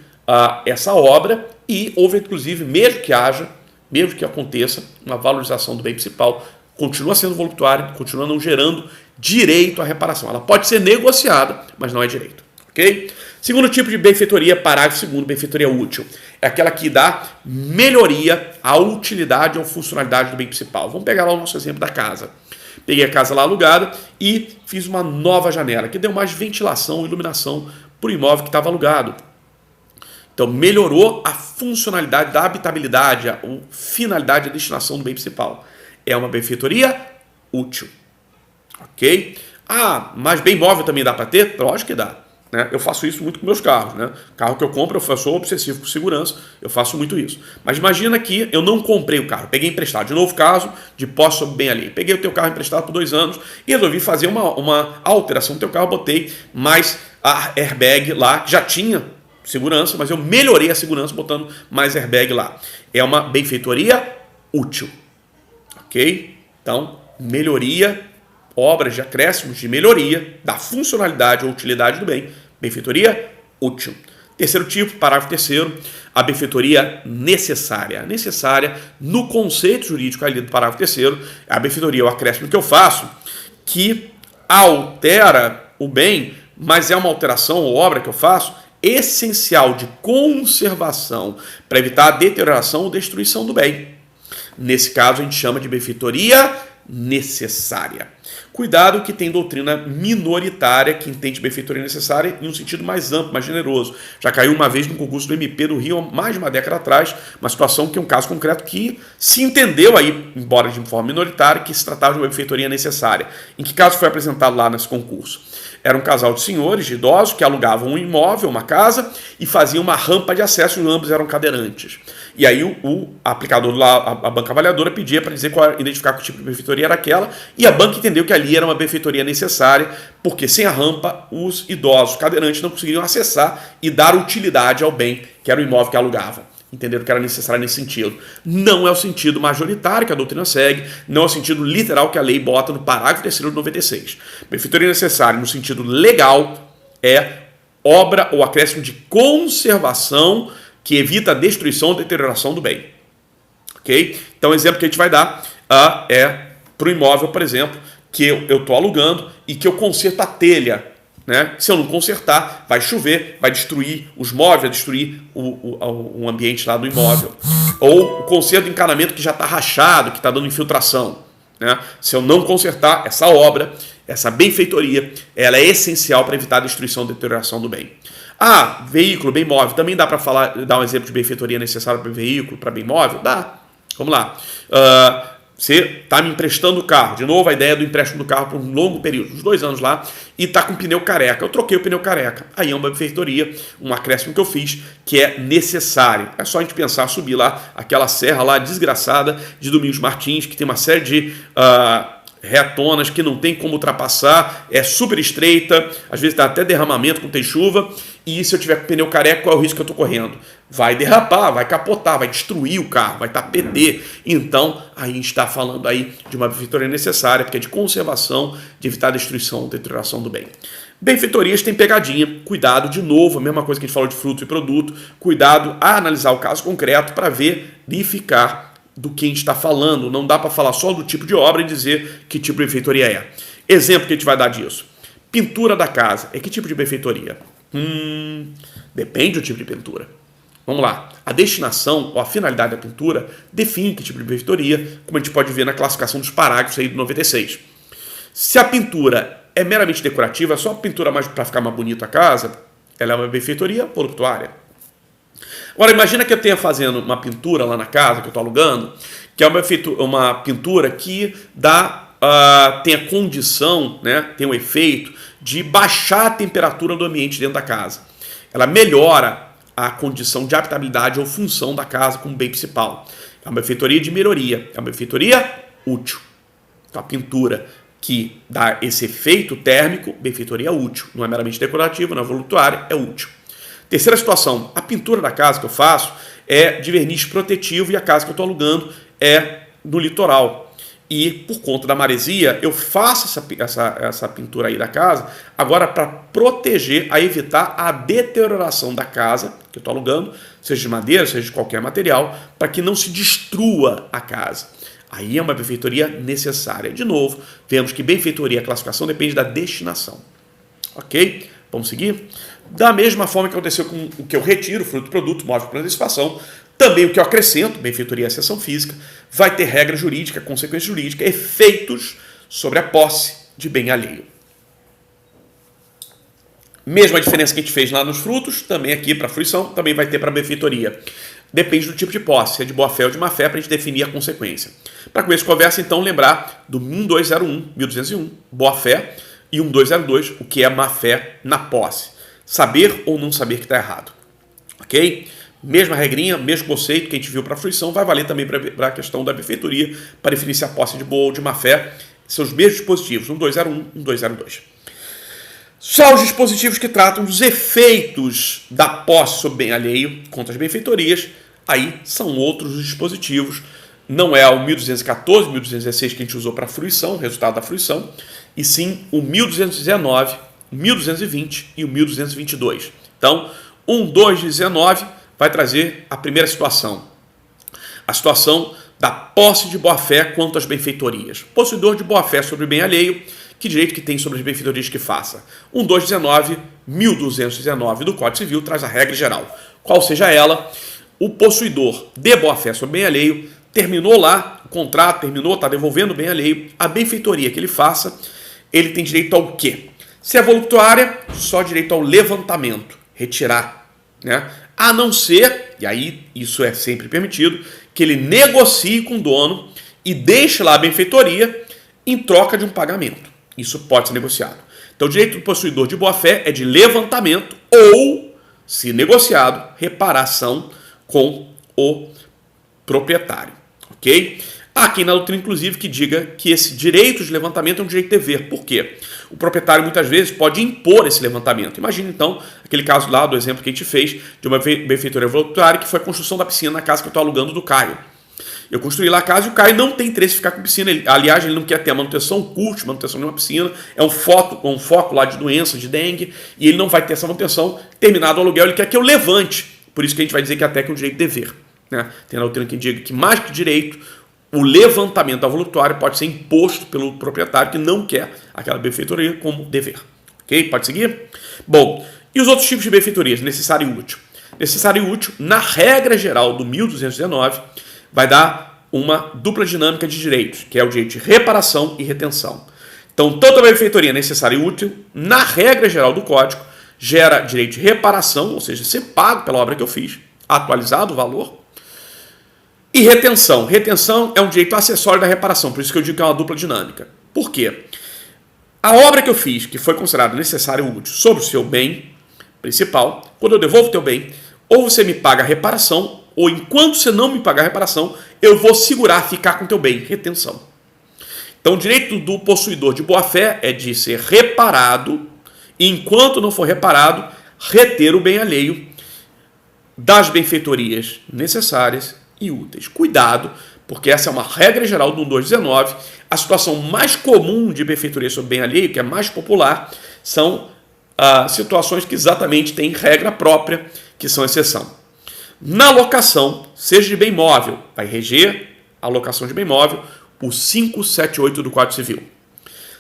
essa obra e houve inclusive, mesmo que aconteça uma valorização do bem principal, continua sendo voluptuária, continua não gerando direito à reparação. Ela pode ser negociada, mas não é direito. Okay? Segundo tipo de benfeitoria, parágrafo 2º, benfeitoria útil. É aquela que dá melhoria à utilidade ou funcionalidade do bem principal. Vamos pegar lá o nosso exemplo da casa. Peguei a casa lá alugada e fiz uma nova janela, que deu mais ventilação e iluminação para o imóvel que estava alugado. Então, melhorou a funcionalidade da habitabilidade, a finalidade e a destinação do bem principal. É uma benfeitoria útil. Ok? Ah, mas bem móvel também dá para ter? Lógico que dá. Né? Eu faço isso muito com meus carros. Né? Carro que eu compro, eu sou obsessivo por segurança, eu faço muito isso. Mas imagina que eu não comprei o carro, peguei emprestado. De novo caso de posse sobre bem alheio. Peguei o teu carro emprestado por 2 anos e resolvi fazer uma alteração no teu carro. Botei mais a airbag lá, que já tinha segurança, mas eu melhorei a segurança botando mais airbag lá. É uma benfeitoria útil. Ok? Então, melhoria, obras de acréscimos de melhoria da funcionalidade ou utilidade do bem. Benfeitoria útil. Terceiro tipo, parágrafo terceiro, a benfeitoria necessária. Necessária, no conceito jurídico ali do parágrafo terceiro, é a benfeitoria, o acréscimo que eu faço, que altera o bem, mas é uma alteração ou obra que eu faço essencial de conservação para evitar a deterioração ou destruição do bem. Nesse caso, a gente chama de benfeitoria necessária. Cuidado que tem doutrina minoritária que entende benfeitoria necessária em um sentido mais amplo, mais generoso. Já caiu uma vez no concurso do MP do Rio, há mais de uma década atrás, uma situação que é um caso concreto que se entendeu aí, embora de forma minoritária, que se tratava de uma benfeitoria necessária. Em que caso foi apresentado lá nesse concurso? Era um casal de senhores, de idosos, que alugavam um imóvel, uma casa, e faziam uma rampa de acesso, e ambos eram cadeirantes. E aí o aplicador lá, a banca avaliadora, pedia para dizer identificar que tipo de benfeitoria era aquela, e a banca entendeu que ali era uma benfeitoria necessária, porque sem a rampa, os idosos cadeirantes não conseguiriam acessar e dar utilidade ao bem, que era o imóvel que alugavam. Entenderam que era necessário nesse sentido. Não é o sentido majoritário que a doutrina segue, não é o sentido literal que a lei bota no parágrafo 3º do 96. Benfeitoria necessária, no sentido legal, é obra ou acréscimo de conservação que evita a destruição ou deterioração do bem. Ok? Então, o exemplo que a gente vai dar é para o imóvel, por exemplo, que eu estou alugando e que eu conserto a telha. Né? Se eu não consertar, vai chover, vai destruir os móveis, vai destruir o ambiente lá do imóvel. Ou o conserto do encanamento que já está rachado, que está dando infiltração. Né? Se eu não consertar essa obra, essa benfeitoria, ela é essencial para evitar a destruição e deterioração do bem. Ah, veículo, bem móvel, também dá para dar um exemplo de benfeitoria necessária para veículo, para bem móvel? Dá. Vamos lá. Você está me emprestando o carro. De novo, a ideia do empréstimo do carro por um longo período, uns 2 anos lá, e está com o pneu careca. Eu troquei o pneu careca. Aí é uma benfeitoria, um acréscimo que eu fiz, que é necessário. É só a gente pensar, subir lá, aquela serra lá desgraçada de Domingos Martins, que tem uma série de retonas que não tem como ultrapassar, é super estreita, às vezes dá até derramamento quando tem chuva, e se eu tiver com o pneu careca, qual é o risco que eu estou correndo? Vai derrapar, vai capotar, vai destruir o carro, vai estar PT. Então, a gente está falando aí de uma benfeitoria necessária, porque é de conservação, de evitar a destruição, deterioração do bem. Benfeitorias tem pegadinha, cuidado, de novo, a mesma coisa que a gente falou de fruto e produto, cuidado a analisar o caso concreto para verificar do que a gente está falando. Não dá para falar só do tipo de obra e dizer que tipo de benfeitoria é. Exemplo que a gente vai dar disso. Pintura da casa. É que tipo de benfeitoria? Depende do tipo de pintura. Vamos lá. A destinação ou a finalidade da pintura define que tipo de benfeitoria, como a gente pode ver na classificação dos parágrafos aí do 96. Se a pintura é meramente decorativa, só pintura mais para ficar mais bonita a casa, ela é uma benfeitoria voluptuária. Agora, imagina que eu tenha fazendo uma pintura lá na casa que eu estou alugando, que é uma pintura que tem a condição, né, tem o efeito de baixar a temperatura do ambiente dentro da casa. Ela melhora a condição de habitabilidade ou função da casa como bem principal. É uma benfeitoria de melhoria, é uma benfeitoria útil. Então, a pintura que dá esse efeito térmico, benfeitoria útil. Não é meramente decorativa, não é voluptuária, é útil. Terceira situação, a pintura da casa que eu faço é de verniz protetivo e a casa que eu estou alugando é no litoral. E por conta da maresia, eu faço essa pintura aí da casa agora para proteger, a evitar a deterioração da casa que eu estou alugando, seja de madeira, seja de qualquer material, para que não se destrua a casa. Aí é uma benfeitoria necessária. De novo, vemos que benfeitoria, a classificação depende da destinação. Ok? Vamos seguir? Da mesma forma que aconteceu com o que eu retiro, fruto do produto, móvel por antecipação, também o que eu acrescento, benfeitoria e acessão física, vai ter regra jurídica, consequência jurídica, efeitos sobre a posse de bem alheio. Mesma diferença que a gente fez lá nos frutos, também aqui para a fruição, também vai ter para a benfeitoria. Depende do tipo de posse, se é de boa fé ou de má fé, para a gente definir a consequência. Para começo de conversa, então, lembrar do 1201, boa fé, e 1202, o que é má fé na posse. Saber ou não saber que está errado. Ok? Mesma regrinha, mesmo conceito que a gente viu para a fruição, vai valer também para a questão da benfeitoria, para definir se a posse é de boa ou de má fé. São os mesmos dispositivos, 1201, 1202. Só os dispositivos que tratam dos efeitos da posse sobre bem alheio contra as benfeitorias, aí são outros os dispositivos. Não é o 1214, 1216 que a gente usou para a fruição, resultado da fruição, e sim o 1219, 1220 e o 1222. Então, 1219 vai trazer a primeira situação. A situação da posse de boa-fé quanto às benfeitorias. Possuidor de boa-fé sobre bem alheio, que direito que tem sobre as benfeitorias que faça? 1219, 1219 do Código Civil traz a regra geral. Qual seja ela, o possuidor de boa-fé sobre bem alheio terminou lá, o contrato terminou, está devolvendo bem alheio, a benfeitoria que ele faça, ele tem direito ao quê? Se é voluptuária, só direito ao levantamento, retirar, né? A não ser, e aí isso é sempre permitido, que ele negocie com o dono e deixe lá a benfeitoria em troca de um pagamento. Isso pode ser negociado. Então, o direito do possuidor de boa-fé é de levantamento ou, se negociado, reparação com o proprietário. Ok? Há aqui na doutrina, inclusive, que diga que esse direito de levantamento é um direito de dever. Por quê? O proprietário, muitas vezes, pode impor esse levantamento. Imagina, então, aquele caso lá do exemplo que a gente fez de uma benfeitoria voluntária, que foi a construção da piscina na casa que eu estou alugando do Caio. Eu construí lá a casa e o Caio não tem interesse em ficar com piscina. Aliás, ele não quer ter a manutenção, curte manutenção de uma piscina. É um foco lá de doença, de dengue, e ele não vai ter essa manutenção. Terminado o aluguel, ele quer que eu levante. Por isso que a gente vai dizer que até que é um direito de dever. Né? Tem na doutrina que diga que, mais que direito, o levantamento da voluptuária pode ser imposto pelo proprietário que não quer aquela benfeitoria como dever. Ok? Pode seguir? Bom, e os outros tipos de benfeitorias? Necessário e útil. Necessário e útil, na regra geral do 1219, vai dar uma dupla dinâmica de direitos, que é o direito de reparação e retenção. Então, toda benfeitoria necessária e útil, na regra geral do Código, gera direito de reparação, ou seja, ser pago pela obra que eu fiz, atualizado o valor, e retenção. Retenção é um direito acessório da reparação, por isso que eu digo que é uma dupla dinâmica. Por quê? A obra que eu fiz, que foi considerada necessária e útil sobre o seu bem principal, quando eu devolvo o teu bem, ou você me paga a reparação, ou enquanto você não me pagar a reparação, eu vou segurar, ficar com o teu bem, retenção. Então, o direito do possuidor de boa-fé é de ser reparado, e enquanto não for reparado, reter o bem alheio das benfeitorias necessárias e úteis. Cuidado, porque essa é uma regra geral do 1219. A situação mais comum de benfeitoria sobre bem alheio, que é mais popular, são situações que exatamente têm regra própria, que são exceção. Na locação, seja de bem móvel, vai reger a locação de bem móvel, o 578 do Código Civil.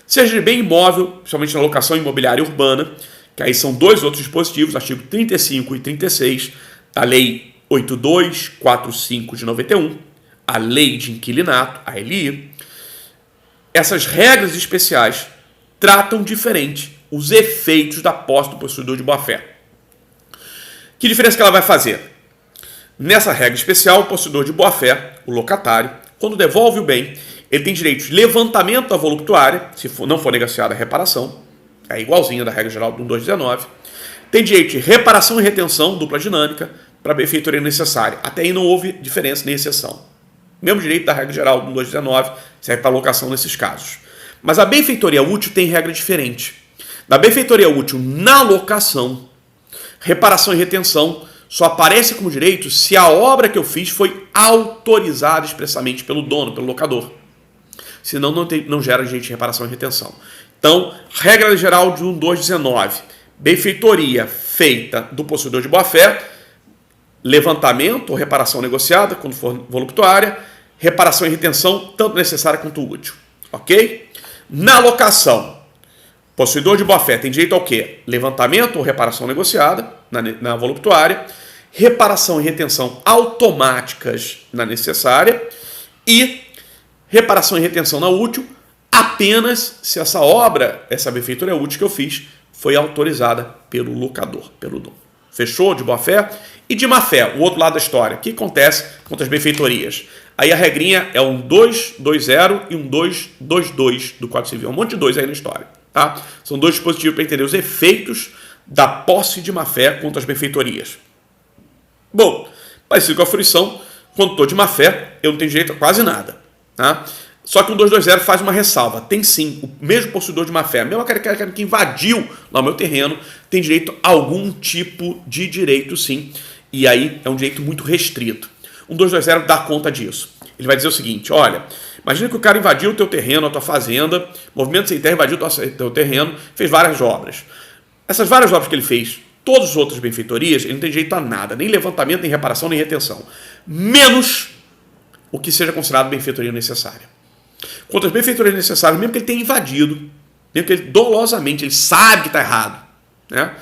Seja de bem imóvel, principalmente na locação imobiliária urbana, que aí são dois outros dispositivos, artigo 35 e 36 da Lei 8245 de 91, a Lei de Inquilinato, a LI. Essas regras especiais tratam diferente os efeitos da posse do possuidor de boa-fé. Que diferença que ela vai fazer? Nessa regra especial, o possuidor de boa-fé, o locatário, quando devolve o bem, ele tem direito de levantamento da voluptuária, se não for negociada a reparação, é igualzinha da regra geral do 1219. Tem direito de reparação e retenção, dupla dinâmica, para a benfeitoria necessária. Até aí não houve diferença nem exceção. Mesmo direito da regra geral do 1219 serve para locação nesses casos. Mas a benfeitoria útil tem regra diferente. Na benfeitoria útil, na locação, reparação e retenção só aparece como direito se a obra que eu fiz foi autorizada expressamente pelo dono, pelo locador. Senão não gera direito de reparação e retenção. Então, regra geral de 1219. Benfeitoria feita do possuidor de boa-fé, levantamento ou reparação negociada, quando for voluptuária, reparação e retenção, tanto necessária quanto útil. Ok? Na locação, Possuidor de boa-fé tem direito ao quê? Levantamento ou reparação negociada na voluptuária, reparação e retenção automáticas na necessária e reparação e retenção na útil apenas se essa obra, essa benfeitora útil que eu fiz, foi autorizada pelo locador, pelo dono. Fechou? De boa-fé? E de má-fé, o outro lado da história. O que acontece com as benfeitorias? Aí a regrinha é um 220 e um 222 do Código Civil. Um monte de dois aí na história. Tá? São dois dispositivos para entender os efeitos da posse de má-fé contra as benfeitorias. Bom, parecido com a fruição, quando estou de má-fé, eu não tenho direito a quase nada. Tá? Só que o 220 faz uma ressalva. Tem sim, o mesmo possuidor de má-fé, a mesma cara que invadiu lá o meu terreno, tem direito a algum tipo de direito sim. E aí é um direito muito restrito. Um 220 dá conta disso. Ele vai dizer o seguinte, olha, imagina que o cara invadiu o teu terreno, a tua fazenda, movimento sem terra invadiu o teu terreno, fez várias obras. Essas várias obras que ele fez, todas as outras benfeitorias, ele não tem direito a nada, nem levantamento, nem reparação, nem retenção. Menos o que seja considerado benfeitoria necessária. Contra as benfeitorias necessárias, mesmo que ele tenha invadido, mesmo que ele dolosamente, ele sabe que está errado, né?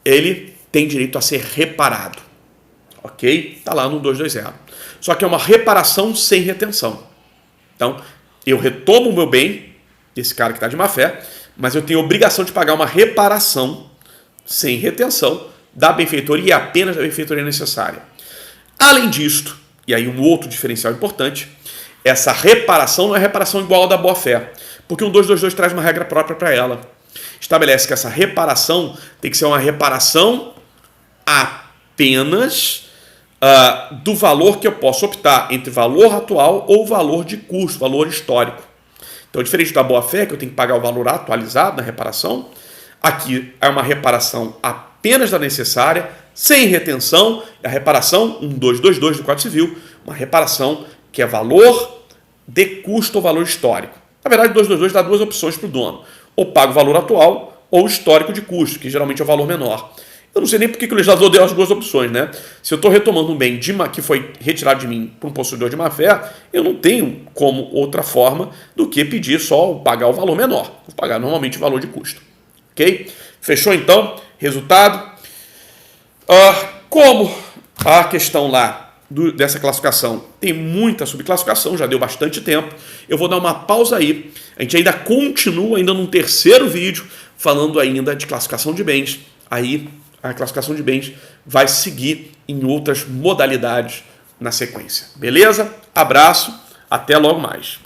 Ele tem direito a ser reparado. Ok? Está lá no 220. Só que é uma reparação sem retenção. Então, eu retomo o meu bem, esse cara que está de má fé, mas eu tenho a obrigação de pagar uma reparação sem retenção da benfeitoria e apenas da benfeitoria necessária. Além disto, e aí um outro diferencial importante, essa reparação não é reparação igual à da boa-fé, porque o 222 traz uma regra própria para ela. Estabelece que essa reparação tem que ser uma reparação apenas do valor que eu posso optar entre valor atual ou valor de custo, valor histórico. Então, diferente da boa-fé, que eu tenho que pagar o valor atualizado na reparação, aqui é uma reparação apenas da necessária, sem retenção, a reparação 1222 do Código Civil, uma reparação que é valor de custo ou valor histórico. Na verdade, o 222 dá duas opções para o dono. Ou paga o valor atual ou histórico de custo, que geralmente é o valor menor. Eu não sei nem por que o legislador deu as duas opções, né? Se eu estou retomando um bem que foi retirado de mim por um possuidor de má-fé, eu não tenho como outra forma do que pedir só pagar o valor menor. Vou pagar normalmente o valor de custo. Ok? Fechou então? Resultado? Como a questão lá dessa classificação tem muita subclassificação, já deu bastante tempo, eu vou dar uma pausa aí. A gente ainda continua ainda num terceiro vídeo falando ainda de classificação de bens. Aí a classificação de bens vai seguir em outras modalidades na sequência. Beleza? Abraço, até logo mais.